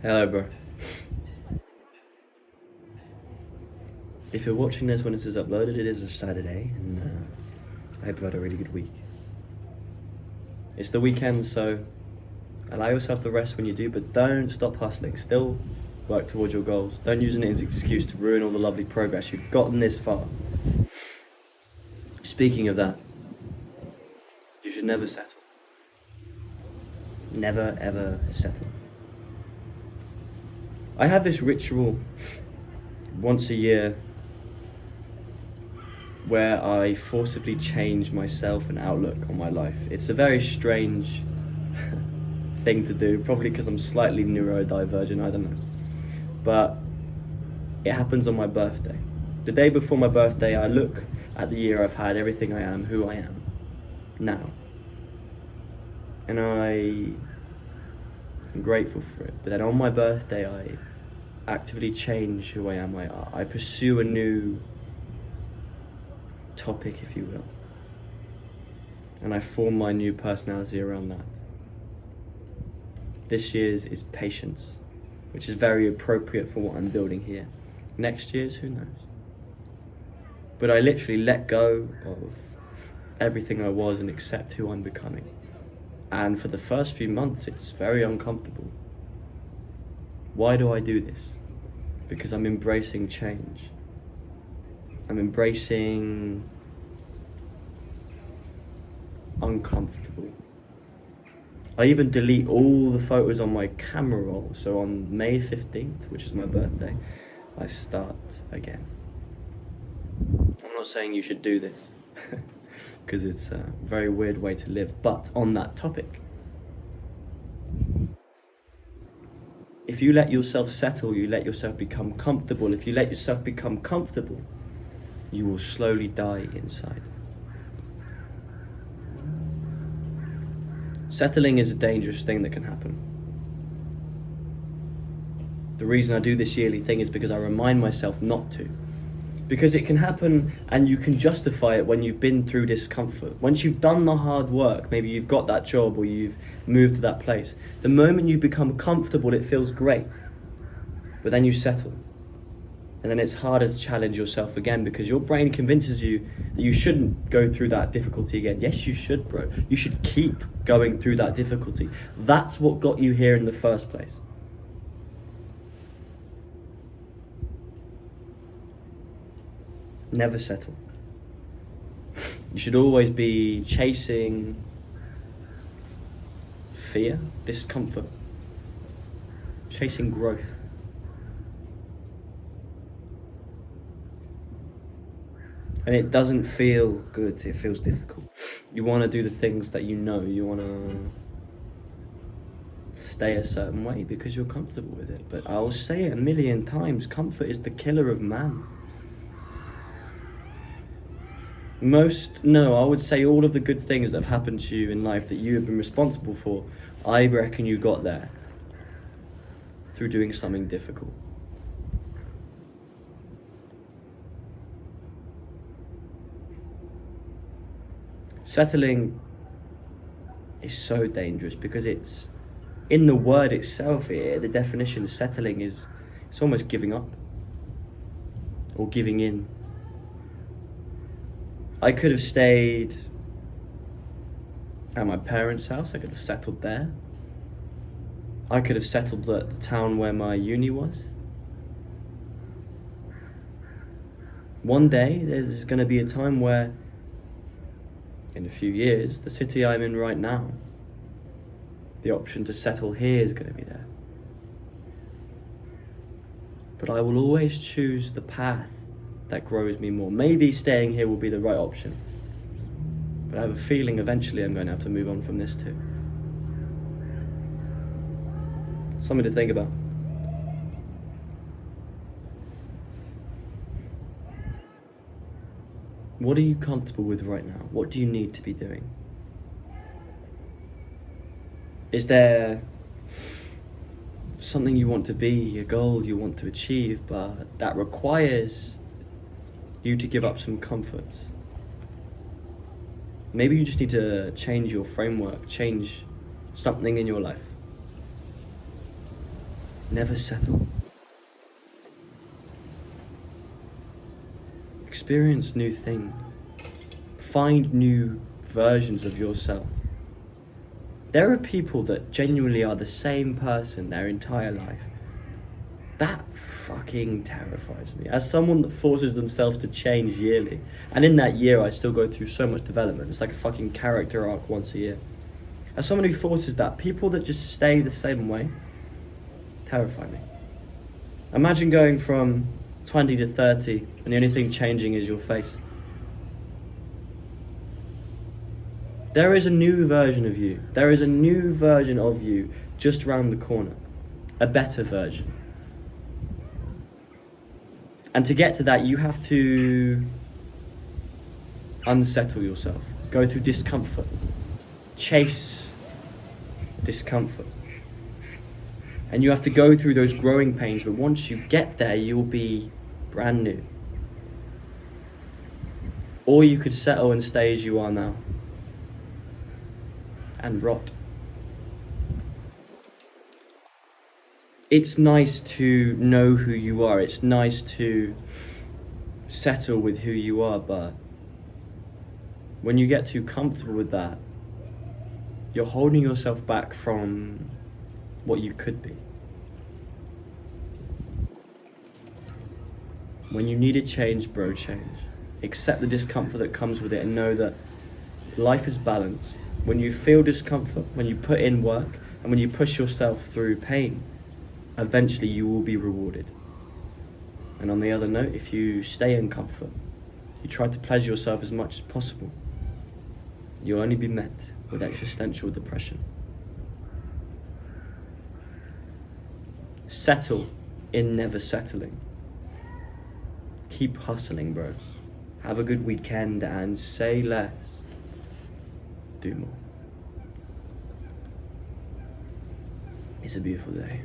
Hello, bro. If you're watching this when this is uploaded, it is a Saturday, and I hope you've had a really good week. It's the weekend, so allow yourself to rest when you do, but don't stop hustling. Still work towards your goals. Don't use it as an excuse to ruin all the lovely progress you've gotten this far. Speaking of that, you should never settle. Never, ever settle. I have this ritual once a year where I forcibly change myself and outlook on my life. It's a very strange thing to do, probably because I'm slightly neurodivergent, I don't know. But it happens on my birthday. The day before my birthday, I look at the year I've had, everything I am, who I am now. And I am grateful for it. But then on my birthday, I actively change who I am. I pursue a new topic, if you will. And I form my new personality around that. This year's is patience, which is very appropriate for what I'm building here. Next year's, who knows? But I literally let go of everything I was and accept who I'm becoming. And for the first few months, it's very uncomfortable. Why do I do this? Because I'm embracing change. I'm embracing uncomfortable. I even delete all the photos on my camera roll. So on May 15th, which is my birthday, I start again. I'm not saying you should do this, because it's a very weird way to live. But on that topic, if you let yourself settle, you let yourself become comfortable. If you let yourself become comfortable, you will slowly die inside. Settling is a dangerous thing that can happen. The reason I do this yearly thing is because I remind myself not to. Because it can happen and you can justify it when you've been through discomfort. Once you've done the hard work, maybe you've got that job or you've moved to that place. The moment you become comfortable, it feels great. But then you settle. And then it's harder to challenge yourself again because your brain convinces you that you shouldn't go through that difficulty again. Yes, you should, bro. You should keep going through that difficulty. That's what got you here in the first place. Never settle. You should always be chasing fear, discomfort, chasing growth. And it doesn't feel good, it feels difficult. You want to do the things that you know, you want to stay a certain way because you're comfortable with it. But I'll say it a million times, comfort is the killer of man. I would say all of the good things that have happened to you in life that you have been responsible for, I reckon you got there through doing something difficult. Settling is so dangerous because it's, in the word itself, the definition of settling is, it's almost giving up or giving in. I could have stayed at my parents' house, I could have settled there. I could have settled at the town where my uni was. One day, there's going to be a time where, in a few years, the city I'm in right now, the option to settle here is going to be there. But I will always choose the path that grows me more. Maybe staying here will be the right option. But I have a feeling eventually I'm going to have to move on from this too. Something to think about. What are you comfortable with right now? What do you need to be doing? Is there something you want to be, a goal you want to achieve, but that requires you to give up some comforts? Maybe you just need to change your framework, change something in your life. Never settle. Experience new things. Find new versions of yourself. There are people that genuinely are the same person their entire life. That fucking terrifies me. As someone that forces themselves to change yearly, and in that year I still go through so much development. It's like a fucking character arc once a year. As someone who forces that, people that just stay the same way terrify me. Imagine going from 20 to 30 and the only thing changing is your face. There is a new version of you. There is a new version of you just around the corner. A better version. And to get to that, you have to unsettle yourself. Go through discomfort. Chase discomfort. And you have to go through those growing pains, but once you get there, you'll be brand new. Or you could settle and stay as you are now. And rot. It's nice to know who you are. It's nice to settle with who you are, but when you get too comfortable with that, you're holding yourself back from what you could be. When you need a change, bro, change. Accept the discomfort that comes with it and know that life is balanced. When you feel discomfort, when you put in work, and when you push yourself through pain, eventually you will be rewarded. And on the other note, if you stay in comfort, you try to pleasure yourself as much as possible, you'll only be met with existential depression. Settle in never settling. Keep hustling, bro. Have a good weekend and say less, do more. It's a beautiful day.